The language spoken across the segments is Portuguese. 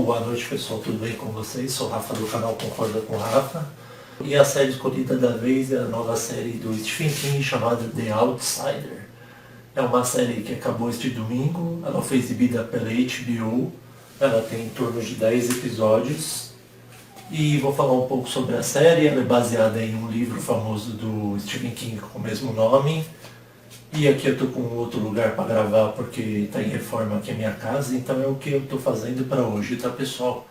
Boa noite pessoal, tudo bem com vocês? Sou o Rafa do canal Concorda com Rafa. E a série escolhida da vez é a nova série do Stephen King chamada The Outsider. É uma série que acabou este domingo, ela foi exibida pela HBO, ela tem em torno de 10 episódios. E vou falar um pouco sobre a série, ela é baseada em um livro famoso do Stephen King com o mesmo nome. E aqui eu tô com outro lugar para gravar porque está em reforma aqui a minha casa, então é o que eu tô fazendo para hoje, tá pessoal?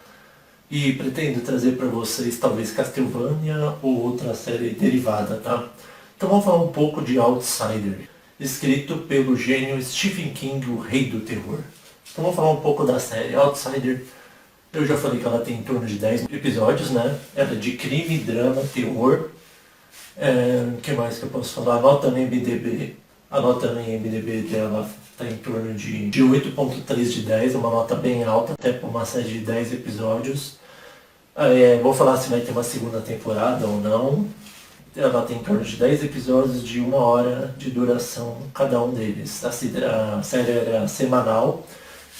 E pretendo trazer para vocês talvez Castlevania ou outra série derivada, tá? Então vamos falar um pouco de Outsider, escrito pelo gênio Stephen King, o rei do terror. Então vamos falar um pouco da série Outsider. Eu já falei que ela tem em torno de 10 episódios, né? Ela é de crime, drama, terror. O que mais que eu posso falar? A nota no IMDb dela está em torno de 8.3 de 10, uma nota bem alta, até por uma série de 10 episódios. Vou falar se vai ter uma segunda temporada ou não. Ela tem em torno de 10 episódios de 1 hora de duração cada um deles. A série era semanal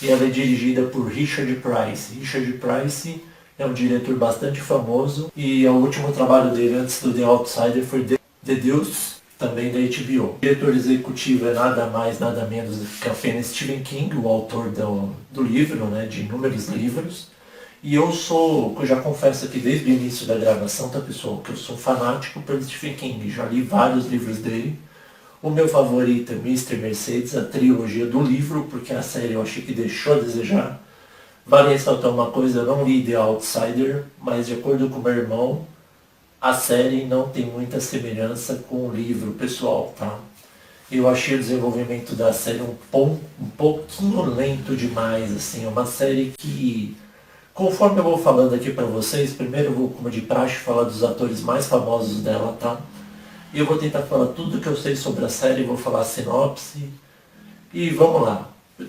e ela é dirigida por Richard Price. Richard Price é um diretor bastante famoso e o último trabalho dele antes do The Outsider foi The Deuce, também da HBO. O diretor executivo é nada mais, nada menos que apenas Stephen King, o autor do livro, né, de inúmeros livros. E eu já confesso aqui desde o início da gravação, tá pessoal, que eu sou fanático pelo Stephen King, já li vários livros dele. O meu favorito é Mr. Mercedes, a trilogia do livro, porque a série eu achei que deixou a desejar. Vale ressaltar uma coisa, eu não li The Outsider, mas de acordo com meu irmão, a série não tem muita semelhança com o livro, pessoal, tá? Eu achei o desenvolvimento da série um pouquinho lento demais, assim, é uma série que, conforme eu vou falando aqui pra vocês, primeiro eu vou, como de praxe, falar dos atores mais famosos dela, tá? E eu vou tentar falar tudo que eu sei sobre a série, vou falar a sinopse, e vamos lá.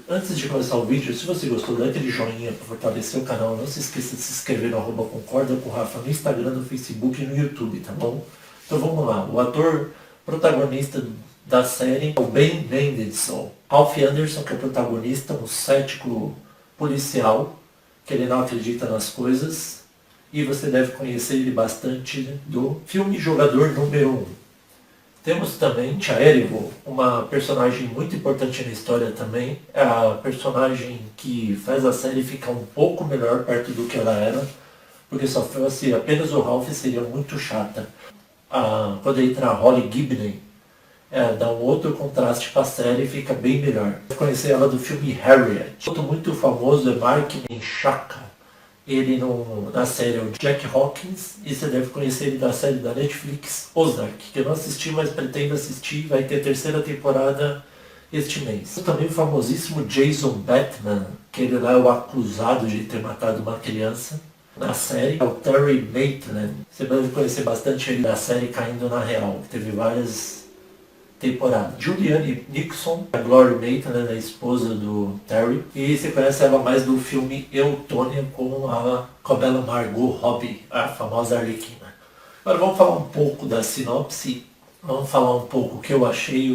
Antes de começar o vídeo, se você gostou, dá aquele joinha para fortalecer o canal. Não se esqueça de se inscrever no @concorda com o Rafa no Instagram, no Facebook e no YouTube, tá bom? Então vamos lá. O ator protagonista da série é o Ben Mendelsohn. Ralph Anderson, que é o protagonista, um cético policial, que ele não acredita nas coisas. E você deve conhecer ele bastante do filme Jogador Número 1. Temos também Tia Erivo, uma personagem muito importante na história também. É a personagem que faz a série ficar um pouco melhor perto do que ela era. Porque se fosse apenas o Ralph seria muito chata. Quando entra a Holly Gibney, dá um outro contraste para a série e fica bem melhor. Eu conheci ela do filme Harriet. Outro muito famoso é Mark Menchaca. Ele na série é o Jack Hawkins, e você deve conhecer ele da série da Netflix Ozark, que eu não assisti, mas pretendo assistir, vai ter a 3ª temporada este mês. Também o famosíssimo Jason Bateman, que ele lá é o acusado de ter matado uma criança. Na série é o Terry Maitland, você deve conhecer bastante ele da série Caindo na Real, que teve várias temporada. Julianne Nixon, a Glory Maitland, a esposa do Terry. E você conhece ela mais do filme Eutônia com a bela Margot Robbie, a famosa Arlequina. Agora vamos falar um pouco da sinopse, vamos falar um pouco o que eu achei,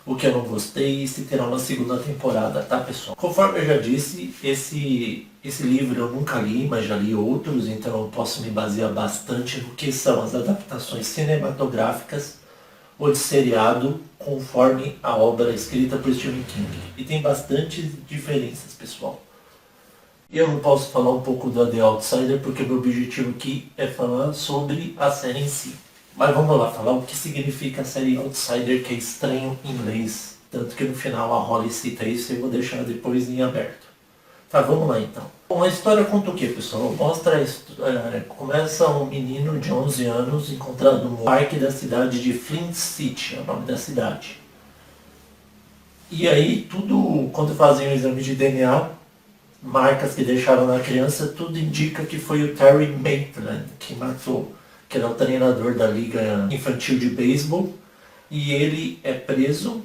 o que eu não gostei e se terá uma segunda temporada, tá pessoal? Conforme eu já disse, esse livro eu nunca li, mas já li outros, então eu posso me basear bastante no que são as adaptações cinematográficas ou de seriado, conforme a obra escrita por Stephen King. E tem bastantes diferenças, pessoal. Eu não posso falar um pouco da The Outsider, porque meu objetivo aqui é falar sobre a série em si. Mas vamos lá, falar o que significa a série Outsider, que é estranho em inglês. Tanto que no final a Holly cita isso e eu vou deixar depois em aberto. Tá, vamos lá então. Bom, a história conta o que, pessoal? Começa um menino de 11 anos encontrado no parque da cidade de Flint City, é o nome da cidade. E aí, quando fazem o exame de DNA, marcas que deixaram na criança, tudo indica que foi o Terry Maitland que matou, que era o treinador da Liga Infantil de Beisebol. E ele é preso,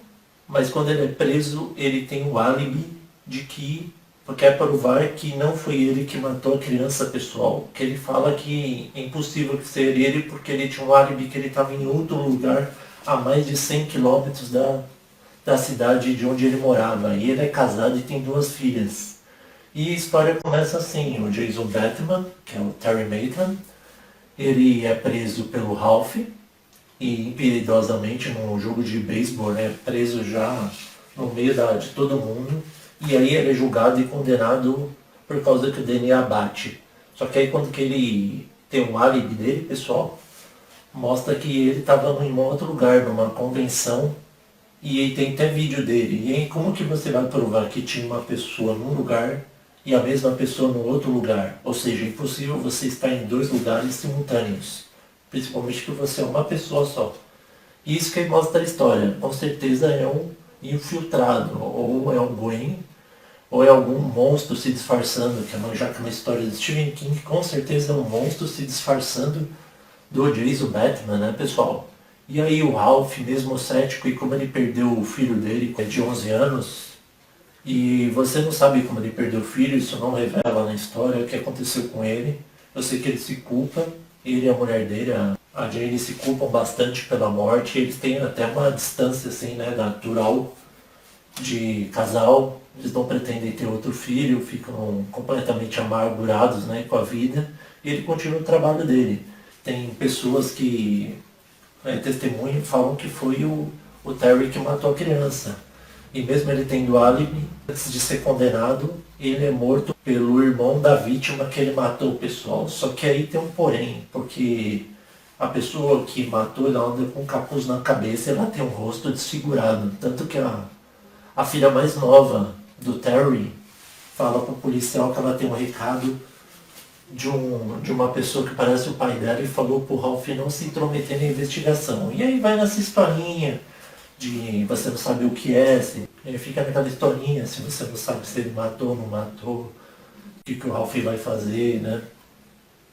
mas quando ele é preso, ele tem o álibi de que quer provar que não foi ele que matou a criança, pessoal. Que ele fala que é impossível ser ele porque ele tinha um álibi que ele estava em outro lugar a mais de 100 quilômetros da cidade de onde ele morava. E ele é casado e tem 2 filhas. E a história começa assim, o Jason Bateman, que é o Terry Maitland, ele é preso pelo Ralph e impiedosamente num jogo de beisebol, né, preso já no meio de todo mundo. E aí ele é julgado e condenado por causa que o DNA bate. Só que aí quando que ele tem um álibi dele, pessoal, mostra que ele estava em um outro lugar, numa convenção, e aí tem até vídeo dele. E aí como que você vai provar que tinha uma pessoa num lugar e a mesma pessoa no outro lugar? Ou seja, é impossível você estar em dois lugares simultâneos. Principalmente que você é uma pessoa só. E isso que mostra a história. Com certeza é um infiltrado, ou é alguém, ou é algum monstro se disfarçando, já que é uma história de Stephen King, com certeza é um monstro se disfarçando do Jason Bateman, né, pessoal? E aí o Ralph, mesmo cético, e como ele perdeu o filho dele, que é de 11 anos, e você não sabe como ele perdeu o filho, isso não revela na história o que aconteceu com ele. Eu sei que ele se culpa, ele e a mulher dele, a Jane, se culpam bastante pela morte, eles têm até uma distância assim, né, natural de casal, eles não pretendem ter outro filho, ficam completamente amargurados, né, com a vida, e ele continua o trabalho dele. Tem pessoas que testemunham, falam que foi o Terry que matou a criança. E mesmo ele tendo álibi, antes de ser condenado, ele é morto pelo irmão da vítima que ele matou, pessoal. Só que aí tem um porém, porque a pessoa que matou, ela anda com um capuz na cabeça e ela tem um rosto desfigurado. Tanto que a filha mais nova do Terry fala pro policial que ela tem um recado de uma pessoa que parece o pai dela e falou pro Ralph não se intrometer na investigação. E aí vai nessa historinha de você não sabe o que é, ele fica naquela historinha, se você não sabe se ele matou ou não matou, o que o Ralph vai fazer, né?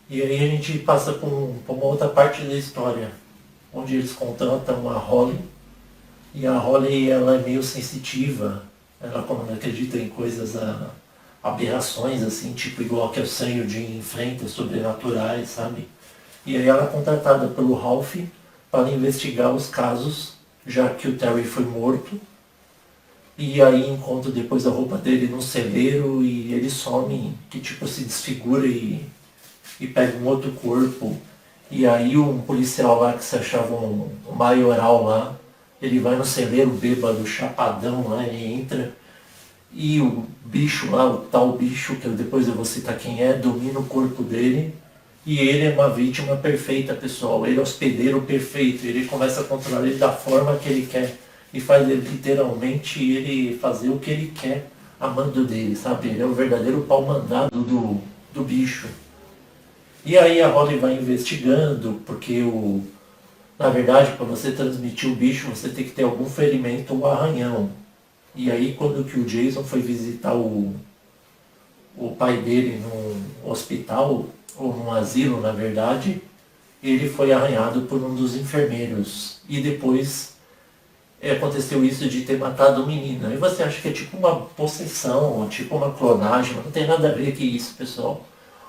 E aí a gente passa por uma outra parte da história, onde eles contratam a Holly, e a Holly ela é meio sensitiva, ela como não acredita em coisas, aberrações assim, tipo igual que o Sonho de Enfrenta, sobrenaturais, sabe? E aí ela é contratada pelo Ralph para investigar os casos, já que o Terry foi morto. E aí encontra depois a roupa dele num celeiro e ele some, que tipo se desfigura e pega um outro corpo. E aí um policial lá que se achava um maioral lá, ele vai no celeiro bêbado, chapadão lá, ele entra e o bicho lá, o tal bicho, que depois eu vou citar quem é, domina o corpo dele. E ele é uma vítima perfeita, pessoal. Ele é o hospedeiro perfeito. Ele começa a controlar ele da forma que ele quer. E faz ele, literalmente ele fazer o que ele quer a mando dele, sabe? Ele é o verdadeiro pau mandado do bicho. E aí a Holly vai investigando, porque na verdade, para você transmitir o bicho, você tem que ter algum ferimento ou arranhão. E aí quando que o Jason foi visitar o pai dele num hospital, ou num asilo na verdade, ele foi arranhado por um dos enfermeiros. E depois aconteceu isso de ter matado o menino. E você acha que é tipo uma possessão, ou tipo uma clonagem, mas não tem nada a ver com isso, pessoal.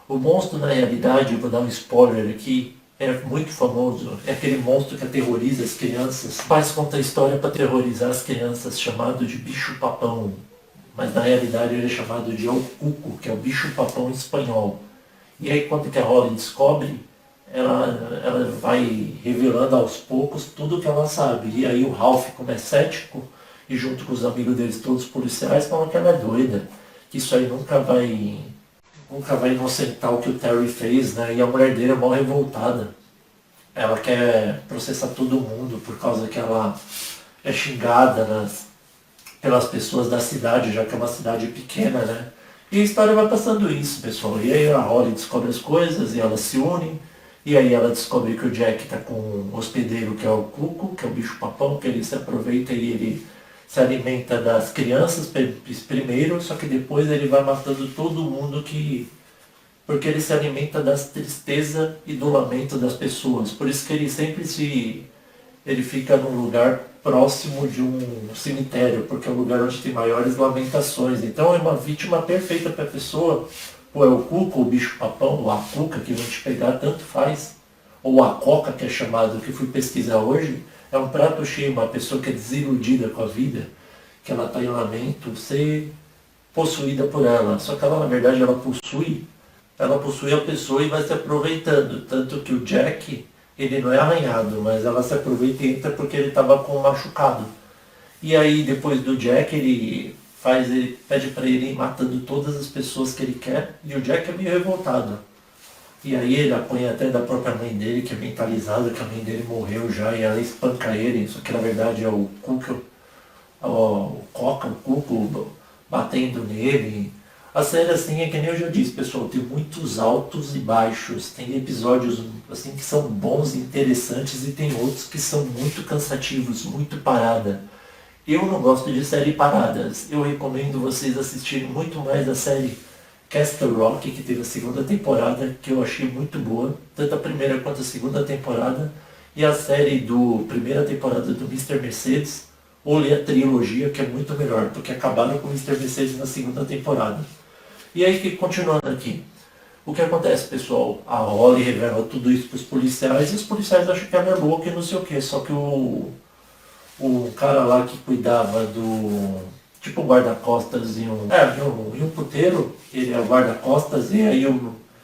O monstro na realidade, eu vou dar um spoiler aqui, é muito famoso, é aquele monstro que aterroriza as crianças. Faz conta a história para aterrorizar as crianças, chamado de bicho-papão. Mas na realidade ele é chamado de El Cuco, que é o bicho-papão espanhol. E aí quando que a Holly descobre, ela vai revelando aos poucos tudo que ela sabe. E aí o Ralph, como é cético, e junto com os amigos deles todos policiais, falam que ela é doida, que isso aí nunca vai inocentar o que o Terry fez, né? E a mulher dele é mó revoltada. Ela quer processar todo mundo por causa que ela é xingada pelas pessoas da cidade, já que é uma cidade pequena, né? E a história vai passando isso, pessoal. E aí a Holly descobre as coisas e elas se unem. E aí ela descobre que o Jack tá com um hospedeiro que é o Cuco, que é o bicho-papão, que ele se aproveita e ele se alimenta das crianças primeiro, só que depois ele vai matando todo mundo porque ele se alimenta das tristezas e do lamento das pessoas. Por isso que ele sempre ele fica num lugar próximo de um cemitério, porque é o lugar onde tem maiores lamentações. Então é uma vítima perfeita para a pessoa, ou é o cuco, o bicho-papão, ou a cuca que vão te pegar, tanto faz. Ou a coca, que é chamado, que fui pesquisar hoje, é um prato cheio, uma pessoa que é desiludida com a vida, que ela está em lamento. Você possuída por ela. Só que ela, na verdade, ela possui a pessoa e vai se aproveitando. Tanto que o Jack, ele não é arranhado, mas ela se aproveita e entra porque ele estava com um machucado. E aí, depois do Jack, ele pede para ele ir matando todas as pessoas que ele quer. E o Jack é meio revoltado. E aí ele apanha até da própria mãe dele, que é mentalizada, que a mãe dele morreu já, e ela espanca ele. Só que na verdade é o Cuco, o Coca, o Cuco batendo nele. A série, assim, é que nem eu já disse, pessoal, tem muitos altos e baixos. Tem episódios, assim, que são bons e interessantes e tem outros que são muito cansativos, muito parada. Eu não gosto de série paradas. Eu recomendo vocês assistirem muito mais a série Castle Rock, que teve a segunda temporada, que eu achei muito boa, tanto a primeira quanto a segunda temporada, e a série primeira temporada do Mr. Mercedes, ou ler a trilogia, que é muito melhor, porque acabaram com o Mr. Mercedes na segunda temporada. E aí, continuando aqui, o que acontece, pessoal? A Holly revela tudo isso para os policiais, e os policiais acham que ela é louca e não sei o que, só que o cara lá que cuidava tipo um guarda-costas e um puteiro, ele é o guarda-costas, e aí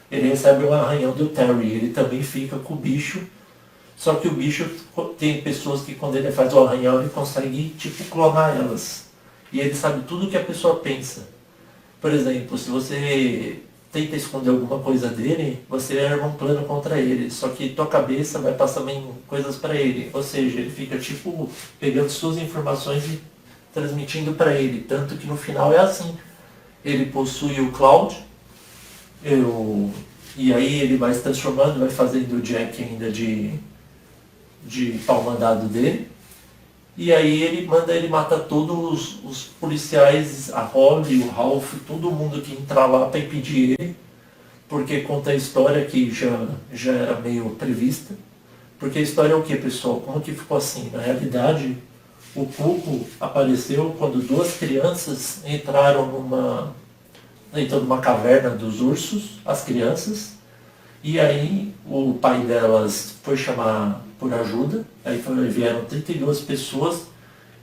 ele recebe um arranhão do Terry, ele também fica com o bicho, só que o bicho tem pessoas que quando ele faz o arranhão ele consegue tipo clonar elas, e ele sabe tudo que a pessoa pensa. Por exemplo, se você tenta esconder alguma coisa dele, você arma um plano contra ele, só que tua cabeça vai passar também coisas para ele, ou seja, ele fica tipo pegando suas informações e transmitindo para ele, tanto que no final é assim, ele possui o Cloud, e aí ele vai se transformando, vai fazendo o Jack ainda de pau mandado dele, e aí ele manda ele matar todos os policiais, a Holly, o Ralph, todo mundo que entrar lá para impedir ele, porque conta a história que já era meio prevista, porque a história é o que, pessoal? Como que ficou assim? Na realidade, o Cuco apareceu quando duas crianças entraram numa caverna dos ursos, as crianças, e aí o pai delas foi chamar por ajuda, aí vieram 32 pessoas,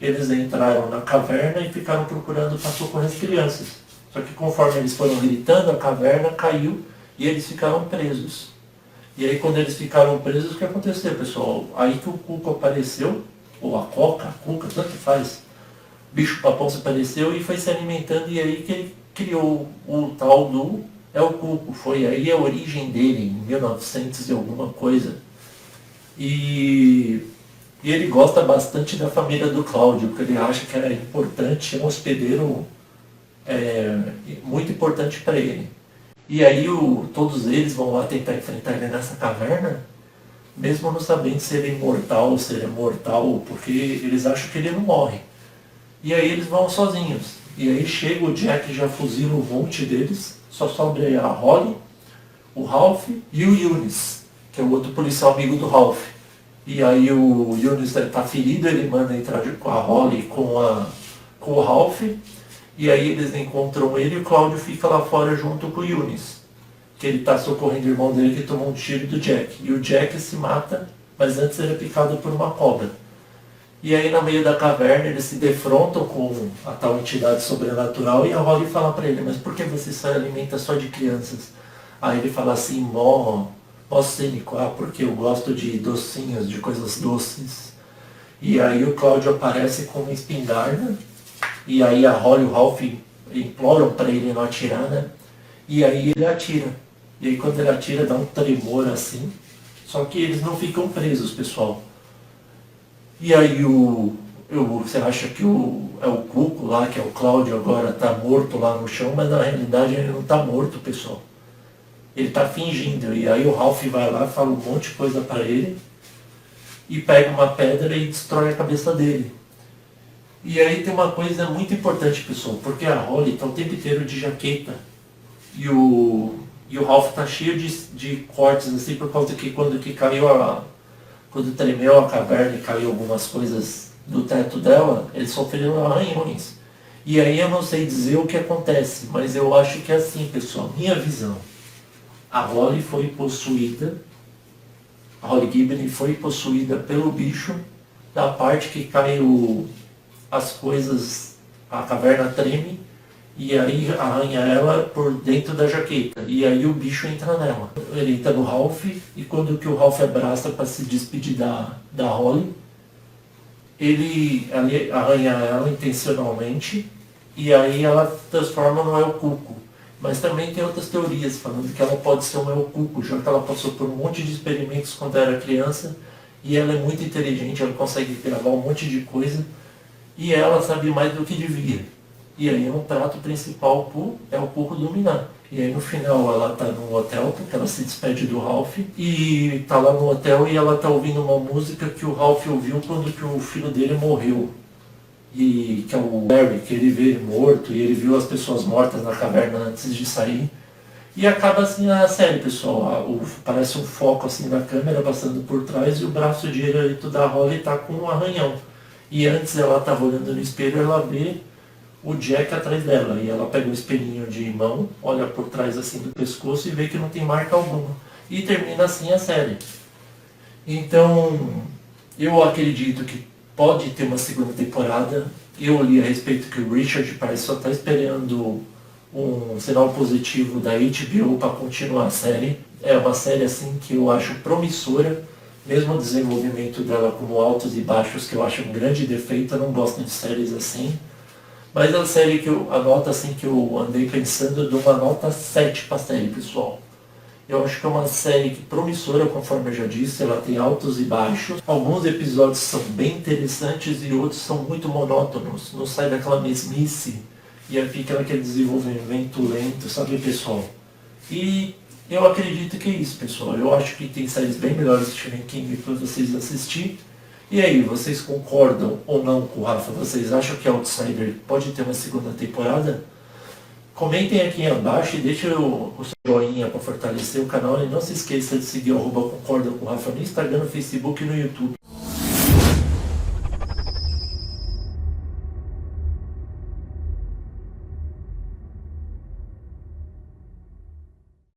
eles entraram na caverna e ficaram procurando para socorrer as crianças. Só que conforme eles foram gritando, a caverna caiu e eles ficaram presos. E aí quando eles ficaram presos, o que aconteceu, pessoal? Aí que o Cuco apareceu, ou a Cuca, tanto faz. O bicho papão se apareceu e foi se alimentando, e aí que ele criou o tal do El Cuco. Foi aí a origem dele, em 1900 e alguma coisa. E ele gosta bastante da família do Cláudio, porque ele acha que era importante, é um hospedeiro muito importante para ele. E aí todos eles vão lá tentar enfrentar ele nessa caverna, mesmo não sabendo se ele é imortal ou se ele é mortal, porque eles acham que ele não morre. E aí eles vão sozinhos. E aí chega o Jack, já fuzila um monte deles, só sobra a Holly, o Ralph e o Eunice, que é o outro policial amigo do Ralph. E aí o Eunice está ferido, ele manda entrar com a Holly, com o Ralph, e aí eles encontram ele e o Cláudio fica lá fora junto com o Eunice, que ele está socorrendo o irmão dele que tomou um tiro do Jack. E o Jack se mata, mas antes ele é picado por uma cobra. E aí no meio da caverna eles se defrontam com a tal entidade sobrenatural e a Holly fala para ele, mas por que você se alimenta só de crianças? Aí ele fala assim, mó cínico, porque eu gosto de docinhos, de coisas doces. E aí o Cláudio aparece com uma espingarda, e aí a Holly e o Ralph imploram para ele não atirar, né? E aí ele atira. E aí quando ele atira dá um tremor assim, só que eles não ficam presos, pessoal. E aí você acha que é o Cuco lá, que é o Cláudio agora, está morto lá no chão, mas na realidade ele não está morto, pessoal. Ele está fingindo. E aí o Ralph vai lá, fala um monte de coisa para ele, e pega uma pedra e destrói a cabeça dele. E aí tem uma coisa muito importante, pessoal, porque a Holly está o tempo inteiro de jaqueta, e o Ralph está cheio de cortes, assim, por causa que quando tremeu a caverna e caiu algumas coisas do teto dela, eles sofreram arranhões. E aí eu não sei dizer o que acontece, mas eu acho que é assim, pessoal, minha visão. A Holly Gibbon foi possuída pelo bicho, da parte que caiu as coisas, a caverna treme, e aí arranha ela por dentro da jaqueta. E aí o bicho entra nela. Ele entra no Ralph, e quando que o Ralph abraça para se despedir da Holly, ele arranha ela intencionalmente, e aí ela transforma no El Cuco. Mas também tem outras teorias falando que ela pode ser um El Cuco, já que ela passou por um monte de experimentos quando era criança, e ela é muito inteligente, ela consegue gravar um monte de coisa, e ela sabe mais do que devia. E aí é um prato principal pro El Cuco dominar. E aí no final ela tá no hotel, porque ela se despede do Ralph, e tá lá no hotel e ela tá ouvindo uma música que o Ralph ouviu quando que o filho dele morreu. E que é o Barry, que ele vê ele morto, e ele viu as pessoas mortas na caverna antes de sair. E acaba assim a série, pessoal. Parece um foco assim na câmera passando por trás, e o braço direito da Holly tá com um arranhão. E antes ela tava olhando no espelho, ela vê o Jack atrás dela, e ela pega um espelhinho de mão, olha por trás assim do pescoço e vê que não tem marca alguma. E termina assim a série. Então, eu acredito que pode ter uma segunda temporada. Eu li a respeito que o Richard parece só está esperando um sinal positivo da HBO para continuar a série. É uma série assim que eu acho promissora, mesmo o desenvolvimento dela como altos e baixos, que eu acho um grande defeito. Eu não gosto de séries assim. Mas é uma série que a nota assim que eu andei pensando, eu dou uma nota 7 para a série, pessoal. Eu acho que é uma série que promissora, conforme eu já disse, ela tem altos e baixos. Alguns episódios são bem interessantes e outros são muito monótonos. Não sai daquela mesmice e aí fica aquele desenvolvimento lento, sabe, pessoal? E eu acredito que é isso, pessoal. Eu acho que tem séries bem melhores de Stephen King para vocês assistir. E aí, vocês concordam ou não com o Rafa? Vocês acham que Outsider pode ter uma segunda temporada? Comentem aqui abaixo e deixem o seu joinha para fortalecer o canal. E não se esqueça de seguir @concorda com o Rafa no Instagram, no Facebook e no YouTube.